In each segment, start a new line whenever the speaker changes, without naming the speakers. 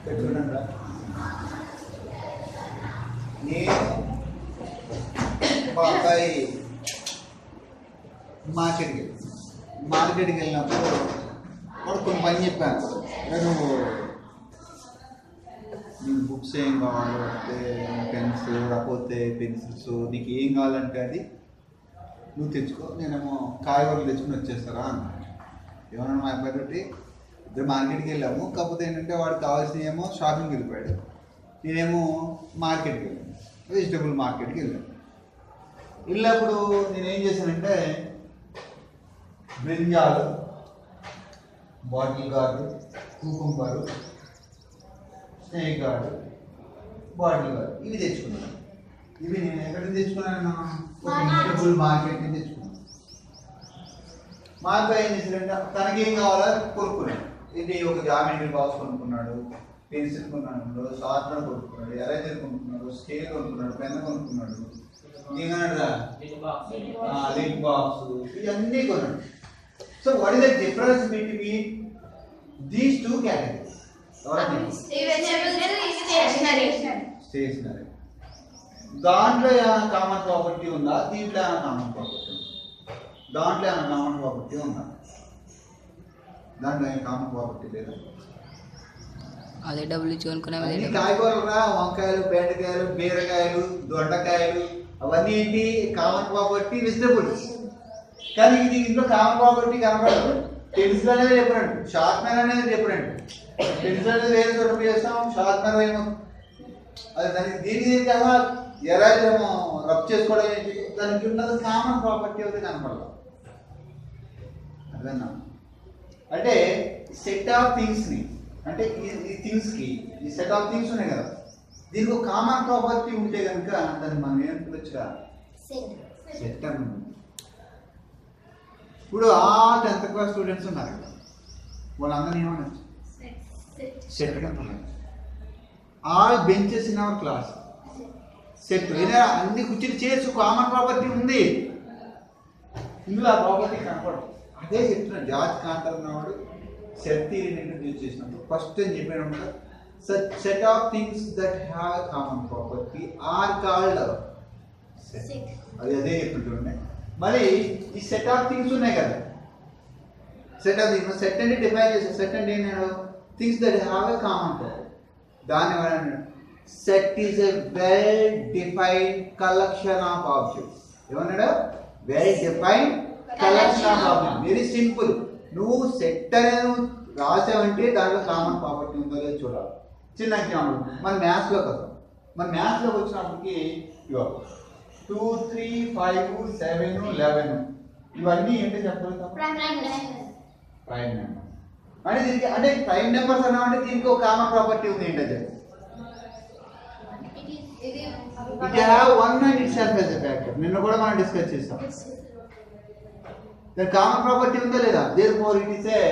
చూడండి నేను మా అబ్బాయి మార్కెట్కి వెళ్ళినప్పుడు వాడు కొన్ని పని చెప్పాను. నువ్వు నీకు బుక్స్ ఏం కావాలి అంటే పెన్స్ లేకపోతే పెన్సిల్స్ నీకు ఏం కావాలంటే అది నువ్వు తెచ్చుకో, నేనేమో కాయగూరలు తెచ్చుకుని వచ్చేస్తారా అన్న. ఏమన్నా మా అబ్బాయి తోటి ఇద్దరు మార్కెట్కి వెళ్ళాము. కాకపోతే ఏంటంటే వాడు కావాల్సిన ఏమో షాపింగ్కి వెళ్ళిపోయాడు, నేనేమో మార్కెట్కి వెళ్ళాను, వెజిటబుల్ మార్కెట్కి వెళ్ళాను. వెళ్ళినప్పుడు నేనేం చేశానంటే brinjal, bottle gourd, cucumber, snake guard, bottle gourd ఇవి తెచ్చుకున్నాను. ఇవి నేను ఎక్కడి నుంచి తెచ్చుకున్నాను? వెజిటబుల్ మార్కెట్ నుంచి తెచ్చుకున్నాను. మా అబ్బాయి ఏం చేశాడంటే తనకేం కావాలో కొనుక్కున్నాడు. ఇది ఒక జామెట్రీ బాక్స్ కొనుక్కున్నాడు, పెన్సిల్ కొన్నాడు, షార్ప్నర్ కొనుక్కున్నాడు, ఎరేజర్ కొనుక్కున్నాడు, స్కేల్ కొనుక్కున్నాడు, పెన్ కొనుక్కున్నాడు, ఇంకేమన్నాడు లిడ్ బాక్స్, ఇవన్నీ కొన్నాడు. So what is the difference between these two categories? Stationery. దాంట్లో ఏమైనా కామన్ ప్రాపర్టీ ఉందా? దీంట్లో ఏమైనా కామన్ ప్రాపర్టీ ఉందా? దాంట్లో ఏమైనా కామన్ ప్రాపర్టీ ఉందా? దాంట్లో ఏమైనా కామన్ ప్రాపర్టీ లేదా?
అదే డబ్బులు ఇచ్చి కొనుక్కునే
కాయగూరలు రా, వంకాయలు, బెండకాయలు, బీరకాయలు, దొండకాయలు అవన్నీ ఏంటి కామన్ ప్రాపర్టీ వెజిటబుల్స్. కానీ ఇది ఇంట్లో కామన్ ప్రాపర్టీ కనపడదు. పెన్సిల్ అనేది డిఫరెంట్, షార్ప్నర్ అనేది డిఫరెంట్. పెన్సిల్ అనేది వేరే చోట చేస్తాం, షార్ప్నర్ ఏమో అది దానికి దీనికి కదా ఎరేజర్ ఏమో రబ్ చేసుకోవడం ఏంటి, దానికి ఉన్నది కామన్ ప్రాపర్టీ అయితే కనపడదు. అదేనా అంటే సెట్ ఆఫ్ థింగ్స్ని, అంటే ఈ థింగ్స్కి ఈ సెట్ ఆఫ్ థింగ్స్ ఉన్నాయి కదా, దీనికి ఒక కామన్ ప్రాపర్టీ ఉంటే కనుక దాన్ని మనం ఏం పిలవచ్చుగా సెట్ అని. ఇప్పుడు ఆ 10th క్లాస్ స్టూడెంట్స్ ఉన్నారు కదా, వాళ్ళందరినీ ఏమనొచ్చు? సెట్ అంటున్నారు. All benches in our class set. ఏదైనా అన్ని కుర్చీలు చైర్స్ కామన్ ప్రాపర్టీ ఉంది, ఇందులో ఆ ప్రాపర్టీ కనపడదు. అదే చెప్తున్నాడు జార్జ్ కాంటర్ అన్నవాడు సెట్ థియరీని ఇంట్రడ్యూస్ చేసినప్పుడు ఫస్ట్ అని చెప్పినప్పుడు set of things that have common property are called set. అది అదే చెప్తుంటే మరి ఈ సెట్ ఆఫ్ థింగ్స్ ఉన్నాయి కదా, సెట్ ఆఫ్ థింగ్స్, సెట్ అంటే డిఫైన్ చేసే సెట్ అంటే నేను things that have a common property. దాని ఏమన్నా set is a well defined collection of objects. ఏమన్నాడు? Well defined collection of objects. Very simple. నువ్వు సెట్ అనేది రాసావంటే దాంట్లో కామన్ ప్రాపర్టీ ఉందో లేదో చూడాలి. చిన్న ఎగ్జాంపుల్ మన మ్యాథ్స్లోకి వస్తాం. మన మ్యాథ్స్లోకి వచ్చినప్పటికి 2, 3, 5, 7, 11 ఇవన్నీ ఏంటో చెప్పగలుగుతాం? Prime number. అంటే దీనికి అంటే ప్రైమ్ నెంబర్స్ అన్నామంటే దీనికి ఒక కామన్ ప్రాపర్టీ ఉంది. ఏంటది? It have one and it self as a factor. నిన్న కూడా మనం డిస్కస్ చేస్తాం. దాని కామన్ ప్రాపర్టీ ఉందా లేదా? Therefore it is a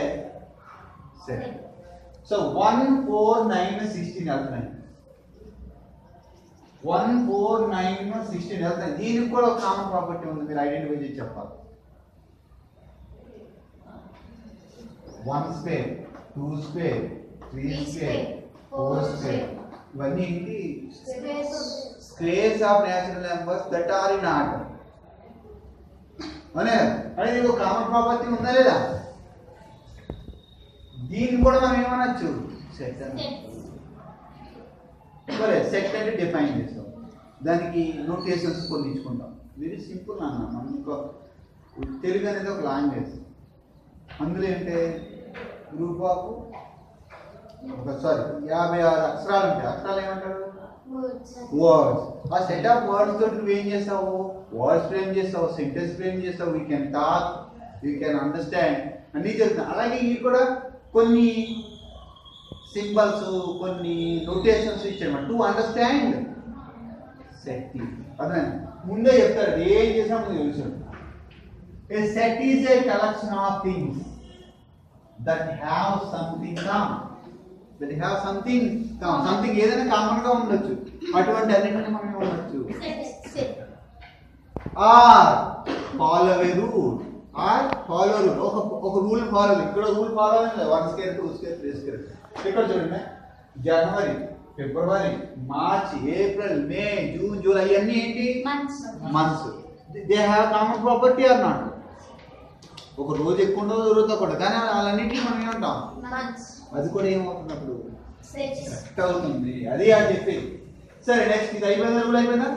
set. So 1, 4, 9, 16 వెళ్తున్నాయి. 1, 4, 9, 16 వెళ్తున్నాయి. దీనికి కూడా ఒక కామన్ ప్రాపర్టీ ఉంది, మీరు ఐడెంటిఫై చేసి చెప్పాలి. 1 స్క్వేర్, 2 స్క్వేర్, 3 స్క్వేర్, 4 స్క్వేర్ ఇవన్నీ ఏంటి? Squares of natural numbers that are in order. అనే అంటే దీనికి ఒక కామన్ ప్రాపర్టీ ఉందా లేదా? దీన్ని కూడా మనం ఏమనొచ్చు? సెట్ అని. సరే, సెట్ అంటే డిఫైన్ చేస్తాం, దానికి నోటేషన్స్ కొన్ని ఇచ్చుకుంటాం. వెరీ సింపుల్ అన్న. మనం ఇంకో తెలుగు అనేది ఒక లాంగ్వేజ్. అందులో ఏంటంటే గ్రూప్ ఆఫ్ 56 అక్షరాలు ఉంటాయి. అక్షరాలు ఏమంటారు? వర్డ్స్. ఆ సెట్ ఆఫ్ వర్డ్స్ తోటి నువ్వేం చేస్తావు? వర్డ్స్ ఫ్రేమ్ చేస్తావు, సెంటెన్స్ ఫ్రేమ్ చేస్తావు, we can talk, we can understand అన్నీ చెప్తున్నావు. అలాగే ఇవి కూడా కొన్ని సింబల్స్, కొన్ని నోటేషన్స్ ఇచ్చాడు టు అండర్స్టాండ్ సెట్. అదే ముందే చెప్తాడు, ఏం చేసినా ముందు తెలుసు. A set is a collection of things that have something common. That have something common. Something ఏదైనా కామన్ గా ఉండొచ్చు. అటువంటి అన్నిటిని మనం ఉండొచ్చు. Are follow a rule. Are follow rule. ఒక రూల్ ఫాలో. ఇక్కడ రూల్ ఫాలో అవ్వాలి. 1 స్క్వేర్, 2 స్క్వేర్, 3 స్క్వేర్. ఇక్కడ చూడండి జనవరి, ఫిబ్రవరి, March, April, May, June, July అన్నీ ఏంటి months. They have common property or not? ఒక రోజు ఎక్కువ ఉండదు, రోజు తక్కువ, కానీ వాళ్ళన్నింటినీ మనం ఏమంటాం, అది కూడా ఏమవుతుంది అప్పుడు సెట్ అవుతుంది. అది అని చెప్పేది. సరే నెక్స్ట్ ఇది అయిపోయిందా, రూల్ అయిపోయిందా?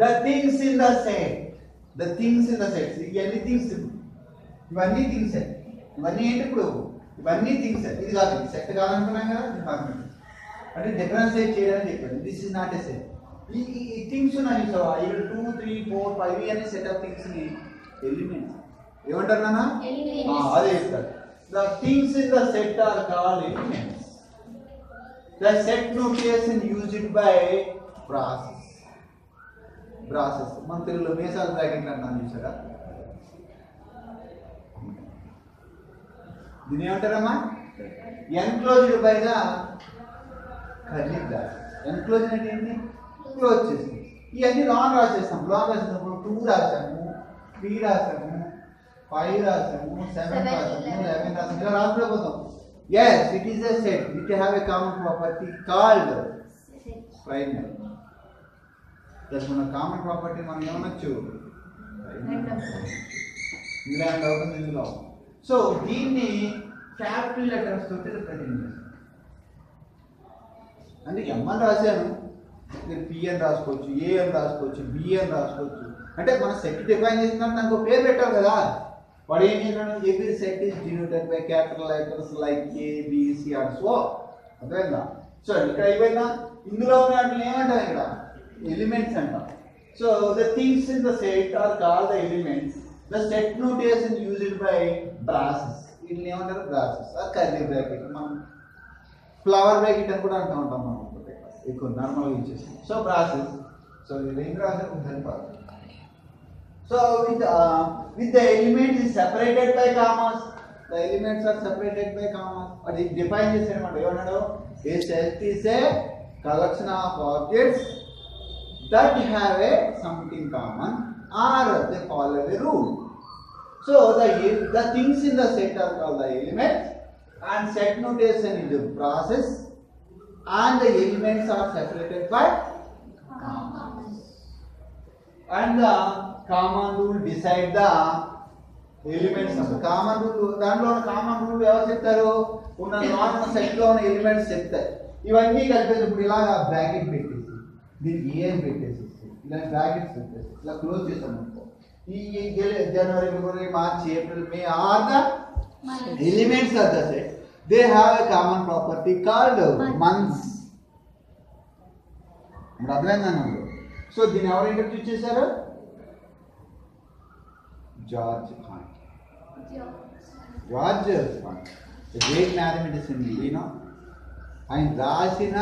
The things in the set, the things in the set, ఇవన్నీ థింగ్స్, ఇవన్నీ థింగ్స్, ఇవన్నీ ఏంటి ఇప్పుడు, ఇవన్నీ థింగ్స్. ఇది కాదు, సెట్ కాదనుకున్నాం కదా, అంటే డిఫరెన్షియేట్ చేయడానికి చెప్పాను. This is not a set. ఈ థింగ్స్ ఉన్నాయి ఇక్కడ 2, 3, 4, 5 ఇవన్నీ సెట్ ఆఫ్ థింగ్స్ ని ఎలిమెంట్స్ ఏమంటారు నాన్న? అదే చెప్తారు. The things in the set are called elements. The set notation used by braces. Braces మన తెలుగులో మేసాల బ్రాకెట్లు అంటాను చూసారా? దీని ఏమంటారమ్మా? Enclosed by the curly bracket. Enclosed అంటే ఏంటి? క్లోజ్ చేస్తాం. ఇవన్నీ లాంగ్ రాసేస్తాం. లాంగ్ రాసేటప్పుడు 2 రాసాము, 3 రాసాము, 5 రాసాము, 7 రాసాము, 11 రాసాము, ఇలా రాసుకోపోతాం. Yes, it is a set which have a common property called primary. That's one common property మనం ఏమనొచ్చు? ఇలా అవుతుంది ఇందులో. సో దీన్ని క్యాపిటల్ లెటర్స్ తోటి రిప్రజెంట్ చేస్తాం. అంటే M అని రాశాను, నేను P అని రాసుకోవచ్చు, A అని రాసుకోవచ్చు, B అని రాసుకోవచ్చు. అంటే మన సెట్ డిఫైన్ చేసినట్టు నాకు పేరు పెట్టాలి కదా. వాడు ఏం చేసినాడు? Every set is denoted by capital letters like A, B, C and so. అర్థమైందా? సో ఇక్కడ అయిపోయిందా? ఇందులో ఉన్న వాటిని ఏమంటాం? ఇక్కడ ఎలిమెంట్స్ అంటాం. So the things in the set are called the elements. The set notation used by braces. వీటిని ఏమంటారు? Braces or curly bracket. మనం ఫ్లవర్ బ్రాకెట్ అని కూడా అంటూ ఉంటాం మనం ఎక్కువ నార్మల్గా ఇచ్చేసి. So braces. సో ఇది ఏం రాసారు? Help. So with the elements is separated by commas. The elements are separated by commas. But it defines this element. A set is a collection of objects that have a something common or they follow a rule. So the things in the set are called the elements, and set notation is the process, and the elements are separated by commas. And the common rule decide the elements of the common rule. దాంట్లో common rule ఎవరు చెప్తారు? ఉన్న normal set లో ఉన్న elements చెప్తాయి. ఇవన్నీ కలిపేసి ఇప్పుడు ఇలాగా బ్రాకెట్ పెట్టేసి దీనికి ఏ అని పెట్టేసి ఇలా బ్రాకెట్స్ పెట్టేసి ఇలా క్లోజ్ చేస్తాం అనుకో. ఈ January, February, March, April, May are the elements of the set. They have a common property called months. ఇప్పుడు అర్థమైందన్నాడు. సో దీన్ని ఎవరు ఇంట్రడ్యూస్ చేశారు? George Khan. George Khan, a great mathematician, you know. ఆయన రాసిన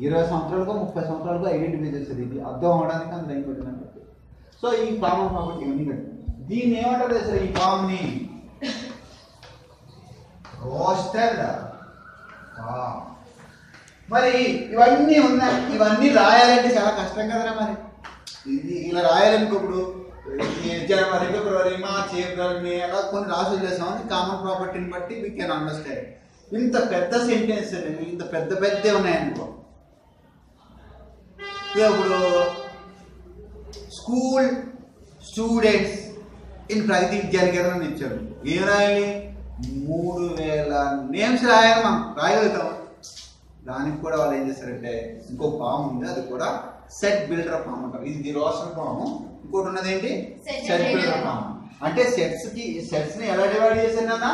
20 సంవత్సరాలకు 30 సంవత్సరాలకు ఐడెంటిఫై చేస్తారు. ఇది అర్థం అవడానికి అందులో ఏం పెట్టినట్టు. సో ఈ కామన్ ప్రాపర్టీ ఇవన్నీ కట్టి దీన్ని ఏమంటారు సార్? ఈ ఫామ్ని రోస్టర్. మరి ఇవన్నీ ఉన్నాయి, ఇవన్నీ రాయాలంటే చాలా కష్టం కదరా. మరి ఇది ఇలా రాయాలనుకోప్పుడు జనవరి, ఫిబ్రవరి, మార్చ్, ఏప్రిల్, మే అలా కొన్ని రాసి వదిలేసామని కామన్ ప్రాపర్టీని బట్టి వీ కెన్ అండర్స్టాండ్. ఇంత పెద్ద సెంటెన్స్ ఇంత పెద్ద పెద్ద ఉన్నాయనుకో. ఇప్పుడు స్కూల్ స్టూడెంట్స్ ఇన్ ప్రగతి విద్యానికేతనం ఇచ్చారు. ఏం రాయాలి? 3000 నేమ్స్ రాయాలి. మనం రాయగలుగుతాం. దానికి కూడా వాళ్ళు ఏం చేస్తారంటే ఇంకో ఫామ్ ఉంది, అది కూడా సెట్ బిల్డర్ ఫామ్ అంటారు. ఇది రోషన్ ఫామ్. ఇంకోటి ఉన్నది ఏంటి? Set builder form. అంటే సెట్స్ ని ఎలా డివైడ్ చేశారు అన్న?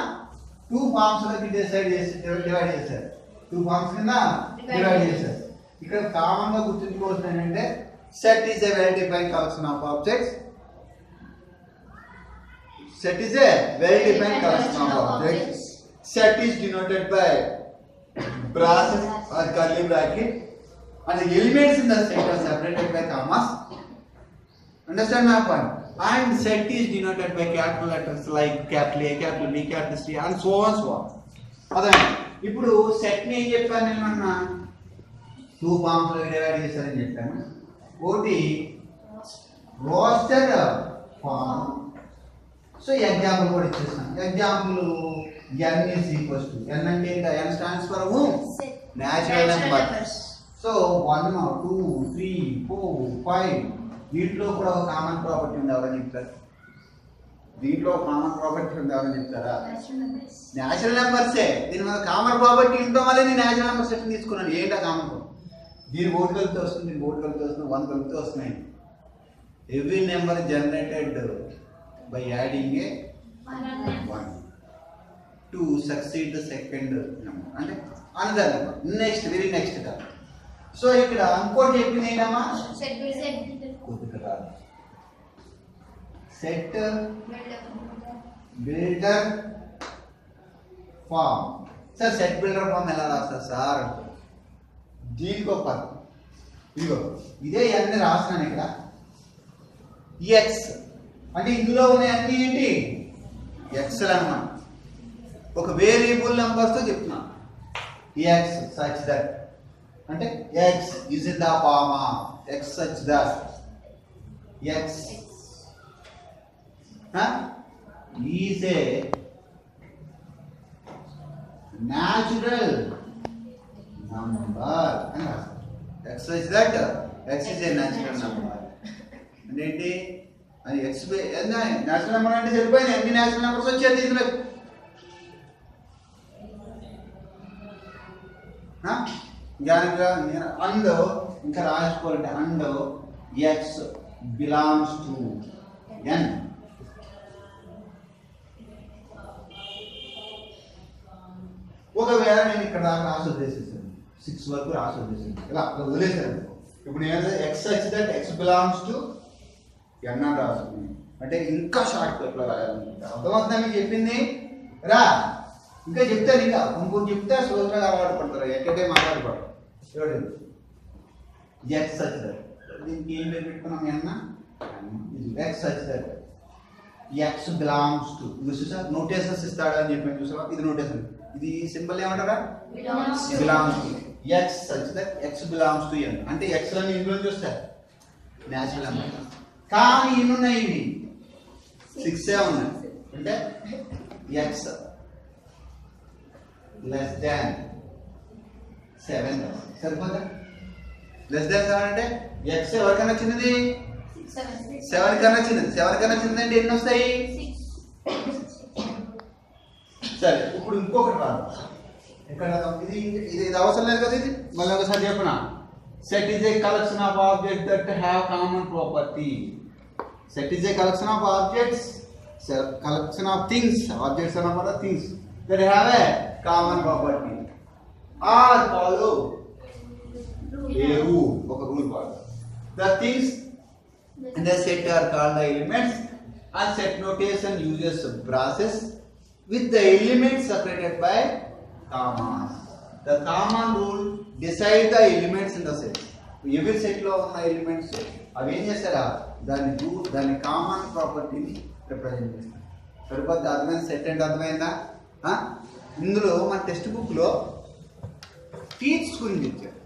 2 ఫార్మ్స్ లోకి డివైడ్ చేశారు. 2 ఫార్మ్స్ కింద డివైడ్ చేశారు. ఇక్కడ కామన్ గా గుర్తుంచుకోవాల్సింది ఏంటంటే set is a well defined collection of objects. Set is a well-defined collection of objects. Set is denoted by braces or curly bracket, and the elements in the set are separated by commas. Understand my point? And set is denoted by capital letters like capital A, capital B, capital C, and so on, so on. అదే ఇప్పుడు set ని ఏం చెప్పాను నేను? అన్న 2 forms లో divide చేశారని చెప్పాను. ఒకటి రోస్టర్ ఫామ్. సో ఎగ్జాంపుల్ కూడా ఇచ్చేస్తాను. Example n is equals to n అంటే ఏంటి? n stands for natural numbers. So 1 2 3 4 5 దీంట్లో కూడా ఒక కామన్ ప్రాపర్టీ ఉంది. ఎవరైనా చెప్తారు? దీంట్లో కామన్ ప్రాపర్టీ ఉంది. ఎవరైనా చెప్తారా? న్యాచురల్ నెంబర్సే. దీని మీద కామన్ ప్రాపర్టీ ఉండడం వల్ల నేను న్యాచురల్ నెంబర్ సెట్ తీసుకున్నాను. ఏంటా కామన్ ప్రాపర్టీ? దీని బోర్డు కలిపితే వస్తుంది, దీని బోర్డు కలిపితే వస్తుంది, 1 కలిపితే వస్తున్నాయి. Every number generated by adding a 1 to succeed the second number అంటే another number next very next గా. సో ఇక్కడ ఇంకోటి చెప్పింది ఏంటమ్మా? Set builder form. Sir set builder form ఎలా రాస్తారు సార్? దీనికి ఒక పదం ఇదిగో ఇదే అన్ని రాసినాను ఇక్కడ. ఎక్స్ అంటే ఇందులో ఉన్న అన్ని ఏంటి? ఎక్స్ అన్నమాట. ఒక వేరియబుల్ నెంబర్స్ తో చెప్తున్నా. ఎక్స్ సచ్ దట్ అంటే x is in the form of x such that x is a natural number అని రాస్తారు. X is that x is a natural number అంటే ఏంటి? అది ఎక్స్ న్యాచురల్ నెంబర్ అంటే సరిపోయింది. ఎన్ని న్యాచురల్ నెంబర్స్ వచ్చేది ఇందులో? అండ్ ఇంకా రాసుకోవాలంటే అండ్ ఎక్స్ బిలాంగ్స్ టు ఎన్. ఒకవేళ నేను ఇక్కడ దాకా రాసి వదిలేసేసాను, 6 వరకు రాసి వదిలేసాను, ఇలా వదిలేసాను. ఇప్పుడు నేను ఎక్స్ వచ్చి దట్ ఎక్స్ బిలాంగ్స్ టు ఎన్ అని రాసుకుని అంటే ఇంకా షార్ట్ కట్ లో రాయాలనుకుంటా. అర్థమవుతుందా మీకు చెప్పింది? రా ఇంకా చెప్తాను, ఇంకా ఇంకొంచెం చెప్తే సోదరుగా అలవాటు పడతారు. ఎక్కడే మాట్లాడపడరు. చూడండి ఎక్స్ వచ్చి దట్ దీనికి ఏం పేరు పెట్టుకున్నాం? ఎన్న ఎక్స్ వచ్చి దట్ ఎక్స్ బిలాంగ్స్ టు. చూసా నోటేషన్స్ ఇస్తాడు అని చెప్పి చూసావా? ఇది నోటేషన్, ఇది సింబల్ ఏమంటారా? Belongs to. X such that X belongs to N అంటే ఎక్స్ అని ఇందులో చూస్తారు న్యాచురల్ నెంబర్. కానీ ఎన్ని ఉన్నాయి? ఇవి 6 ఉన్నాయి. అంటే ఎక్స్ లెస్ దాన్ 7 సరిపోతా? లెస్ దాన్ 7 అంటే ఎక్స్ ఎవరికన్నా చిన్నది? 7 కన్నా చిన్నది. 7 కన్నా చిన్నది అంటే ఎన్ని వస్తాయి? సరే ఇప్పుడు ఇంకొకటి రాదు. ఇక్కడ ఇది ఇది అవసరం లేదు కదా. ఇది మళ్ళీ ఒకసారి చెప్పిన set is a collection of objects that have common property. Set is a collection of objects, collection of things. Objects అన్నమాట things that have a common property or follow a rule. ఒక rule follow. The things in the set are called the elements, and set notation uses braces with the elements separated by commas. The common rule decide the elements in the set. Every set lo unna elements avi em chestara dani common property ni represent chestaru. Sarupad advain set and advainda indulo మన text book లో teach గురించి ఇచ్చారు.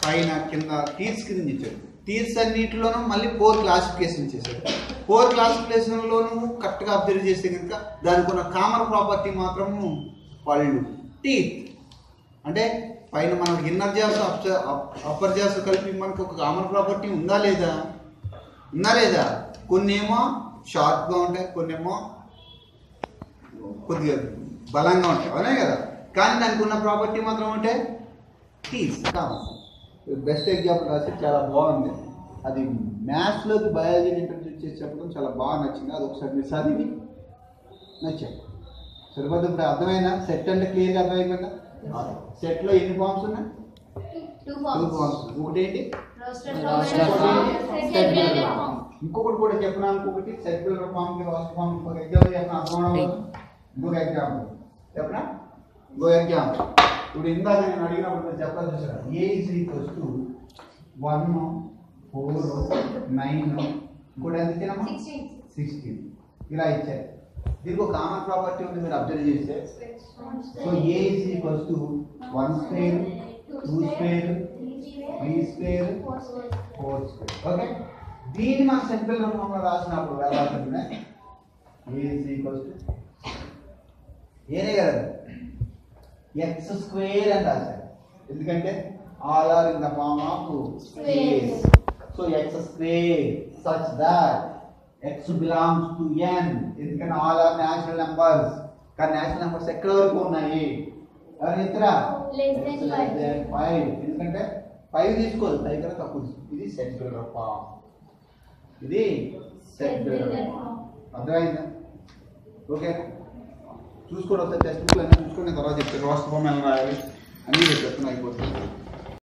పైన కింద teach గురించి ఇచ్చారు. Teachers అన్నింటిలోనూ మళ్ళీ 4 క్లాసిఫికేషన్ చేశారు. 4 క్లాసిఫికేషన్లోనూ కరెక్ట్గా అబ్జర్వ్ చేస్తే కనుక దానికి ఉన్న కామన్ ప్రాపర్టీ మాత్రము పళ్ళు టీత్. అంటే పైన మనకు ఇన్నర్ జాస్ అప్పర్ జాస్ కలిపి మనకు ఒక కామన్ ప్రాపర్టీ ఉందా లేదా? ఉందా లేదా? కొన్ని ఏమో షార్ప్గా ఉంటాయి, కొన్ని ఏమో కొద్దిగా బలంగా ఉంటాయి, అవునే కదా. కానీ దానికి ఉన్న ప్రాపర్టీ మాత్రం అంటే టీత్ కామన్. బెస్ట్ ఎగ్జాంపుల్ రాసి చాలా బాగుంది. అది మ్యాథ్స్లోకి బయాలజీని ఇంట్రడ్యూస్ చేసి చెప్పడం చాలా బాగా నచ్చింది. అది ఒకసారి మీరు చదివి నచ్చాయి. సరిపోతుంది. ఇప్పుడు అర్థమైందా? సెట్ అంటే క్లియర్గా అర్థమైపోయిందా? సెట్లో ఎన్ని ఫార్మ్స్ ఉన్నాయి? 2 ఫార్మ్స్. ఒకటి ఏంటి? ఇంకొకటి కూడా చెప్పినా. ఇంకొకటి set builder form, roster form. ఇంకొక ఎగ్జాంపుల్ చెప్పిన అర్థం. ఇంకొక ఎగ్జాంపుల్ చెప్పినా. ఇంకో ఎగ్జాంపుల్ ఇప్పుడు ఇందాక నేను అడిగినప్పుడు చెప్పాలి చూసారా? ఏ ఈజ్ ఈక్వల్స్ టు 1 4 9 ఇంకోటి ఎంత ఇచ్చానమ్మా? 16 ఇలా ఇచ్చారు. దీనికి ఒక కామన్ ప్రాపర్టీ ఉంది, మీరు అబ్జర్వ్ చేస్తే. So A is equals to 1 square 2 square 3 square 4 square. Okay, దీన్ని మన సింపుల్ రూపంలో రాసినప్పుడు ఎలా ఉంటుంది? ఏ ఈజ్ ఈక్వల్స్ టు ఏనే కదా ఎక్స్ స్క్వేర్ అని రాశారు. ఎందుకంటే all are in the form of square. So X square such that X belongs to N. ఎందుకంటే ఆల్ ఆర్ న్యాచురల్ నెంబర్స్. కానీ న్యాచురల్ నెంబర్స్ ఎక్కడ వరకు ఉన్నాయి? ఎవరు చెప్తారా? ఫైవ్. ఎందుకంటే 5 తీసుకోదు, 5 కన్నా తక్కువ తీసుకోదు. ఇది సెట్ బిల్డర్ ఫార్మ్. ఇది సెట్ బిల్డర్ ఫార్మ్. అర్థమైందా? ఓకే, చూసుకోండి ఒకసారి టెక్స్ట్ బుక్ అన్నీ చూసుకుని తర్వాత చెప్తారు. వాస్తవం ఎలా రాయాలి అన్నీ చెప్తున్నా అయిపోతుంది.